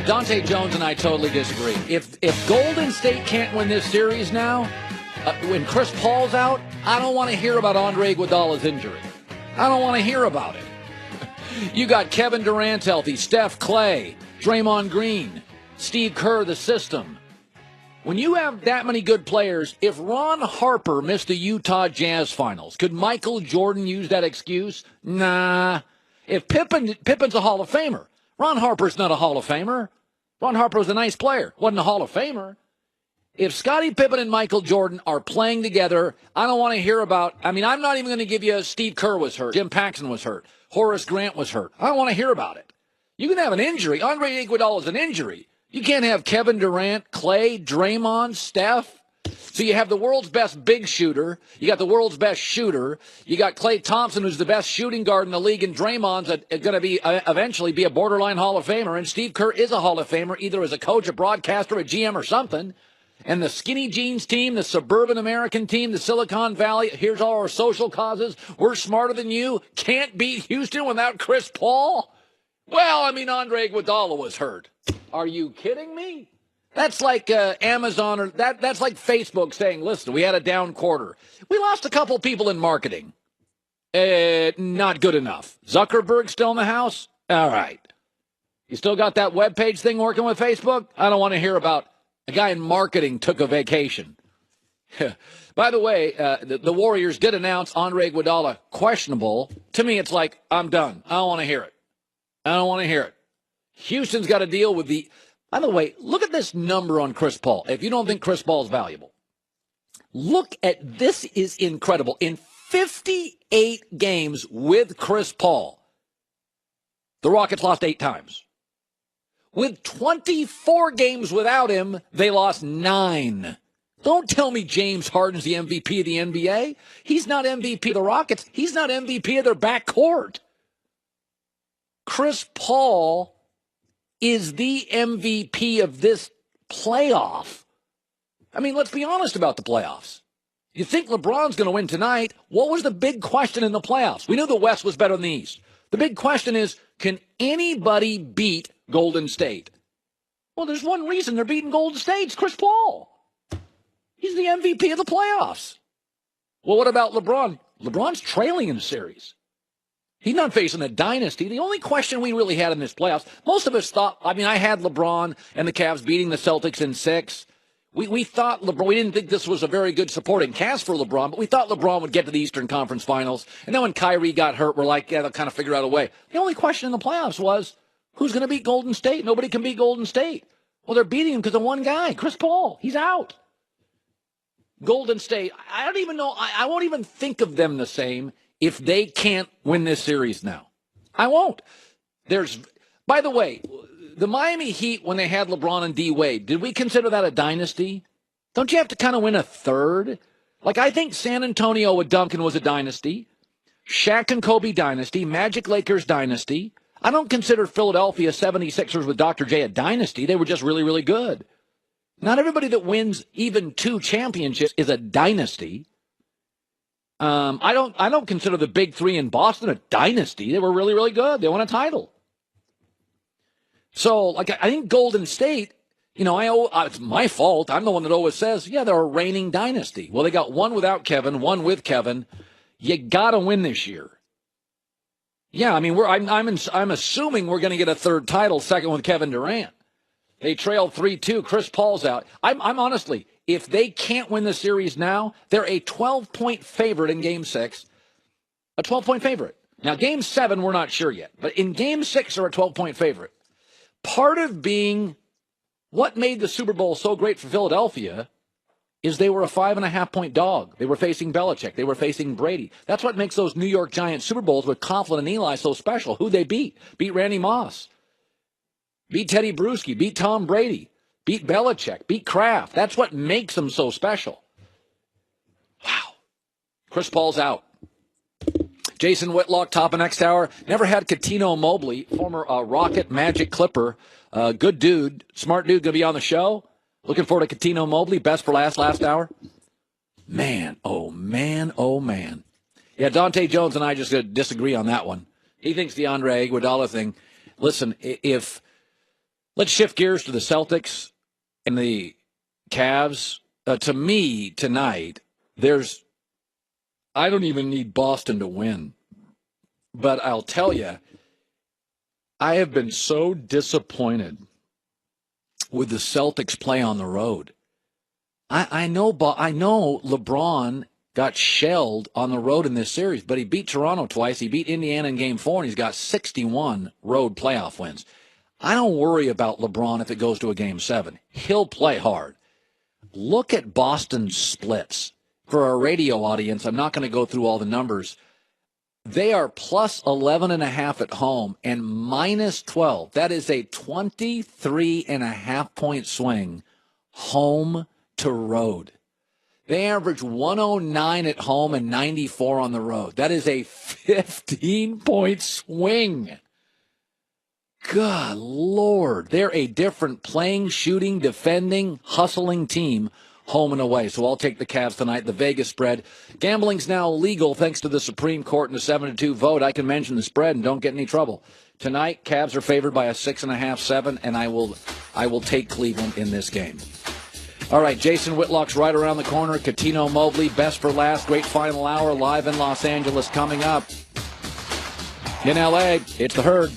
Dante Jones and I totally disagree. If Golden State can't win this series now, when Chris Paul's out, I don't want to hear about Andre Iguodala's injury. I don't want to hear about it. You got Kevin Durant healthy, Steph, Clay, Draymond Green, Steve Kerr, the system. When you have that many good players, if Ron Harper missed the Utah Jazz finals, could Michael Jordan use that excuse? Nah. If Pippen's a Hall of Famer, Ron Harper's not a Hall of Famer. Ron Harper was a nice player, wasn't a Hall of Famer. If Scottie Pippen and Michael Jordan are playing together, I don't want to hear about, I'm not even going to give you Steve Kerr was hurt, Jim Paxson was hurt, Horace Grant was hurt. I don't want to hear about it. You can have an injury. Andre Iguodala is an injury. You can't have Kevin Durant, Clay, Draymond, Steph. So you have the world's best big shooter. You got the world's best shooter. You got Klay Thompson, who's the best shooting guard in the league, and Draymond's going to be eventually be a borderline Hall of Famer. And Steve Kerr is a Hall of Famer, either as a coach, a broadcaster, a GM, or something. And the skinny jeans team, the suburban American team, the Silicon Valley, here's all our social causes. We're smarter than you. Can't beat Houston without Chris Paul. Well, Andre Iguodala was hurt. Are you kidding me? That's like Amazon or that's like Facebook saying, listen, we had a down quarter. We lost a couple people in marketing. Not good enough. Zuckerberg still in the house? All right. You still got that webpage thing working with Facebook? I don't want to hear about a guy in marketing took a vacation. By the way, the Warriors did announce Andre Iguodala questionable. To me, it's like, I'm done. I don't want to hear it. I don't want to hear it. Houston's got to deal with the... By the way, look at this number on Chris Paul. If you don't think Chris Paul is valuable, look at this is incredible. In 58 games with Chris Paul, the Rockets lost 8 times. With 24 games without him, they lost 9. Don't tell me James Harden's the MVP of the NBA. He's not MVP of the Rockets. He's not MVP of their backcourt. Chris Paul is the MVP of this playoff. Let's be honest about the playoffs. You think LeBron's going to win tonight? What was the big question in the playoffs? We knew the West was better than the East. The big question is, can anybody beat Golden State? Well, there's one reason they're beating Golden State. It's Chris Paul. He's the MVP of the playoffs. Well, what about LeBron? LeBron's trailing in the series. He's not facing a dynasty. The only question we really had in this playoffs, most of us thought, I had LeBron and the Cavs beating the Celtics in 6. We thought LeBron, we didn't think this was a very good supporting cast for LeBron, but we thought LeBron would get to the Eastern Conference Finals. And then when Kyrie got hurt, we're like, yeah, they'll kind of figure out a way. The only question in the playoffs was, who's going to beat Golden State? Nobody can beat Golden State. Well, they're beating him because of one guy, Chris Paul. He's out. Golden State, I don't even know, I won't even think of them the same if they can't win this series now. I won't. By the way, the Miami Heat, when they had LeBron and D. Wade, did we consider that a dynasty? Don't you have to kind of win a third? I think San Antonio with Duncan was a dynasty. Shaq and Kobe dynasty. Magic Lakers dynasty. I don't consider Philadelphia 76ers with Dr. J a dynasty. They were just really, really good. Not everybody that wins even 2 championships is a dynasty. I don't consider the big 3 in Boston a dynasty. They were really, really good. They won a title. So, I think Golden State, it's my fault. I'm the one that always says, yeah, they're a reigning dynasty. Well, they got one without Kevin, one with Kevin. You got to win this year. Yeah, I'm assuming we're going to get a third title, second with Kevin Durant. They trailed 3-2. Chris Paul's out. I'm honestly, if they can't win the series now, they're a 12-point favorite in Game 6. A 12-point favorite. Now, Game 7, we're not sure yet. But in Game 6, they're a 12-point favorite. Part of being what made the Super Bowl so great for Philadelphia is they were a 5.5-point dog. They were facing Belichick. They were facing Brady. That's what makes those New York Giants Super Bowls with Coughlin and Eli so special. Who'd they beat? Beat Randy Moss. Beat Teddy Bruschi. Beat Tom Brady. Beat Belichick. Beat Kraft. That's what makes them so special. Wow. Chris Paul's out. Jason Whitlock, top of next hour. Never had Catino Mobley, former Rocket Magic Clipper. Good dude. Smart dude going to be on the show. Looking forward to Catino Mobley. Best for last hour. Man, oh, man, oh, man. Yeah, Dante Jones and I just disagree on that one. He thinks the Andre Iguodala thing. Listen, if Let's shift gears to the Celtics and the Cavs. To me, tonight, I don't even need Boston to win. But I'll tell you, I have been so disappointed with the Celtics play on the road. I know LeBron got shelled on the road in this series, but he beat Toronto twice. He beat Indiana in Game 4, and he's got 61 road playoff wins. I don't worry about LeBron if it goes to a Game 7. He'll play hard. Look at Boston's splits. For our radio audience, I'm not going to go through all the numbers. They are plus 11.5 at home and minus 12. That is a 23.5-point swing home to road. They average 109 at home and 94 on the road. That is a 15-point swing. God, Lord. They're a different playing, shooting, defending, hustling team home and away. So I'll take the Cavs tonight, the Vegas spread. Gambling's now legal thanks to the Supreme Court and a 7-2 vote. I can mention the spread and don't get any trouble. Tonight, Cavs are favored by a 6.5, 7, and I will take Cleveland in this game. All right, Jason Whitlock's right around the corner. Catino Mobley, best for last. Great final hour live in Los Angeles coming up. In L.A., it's The Herd.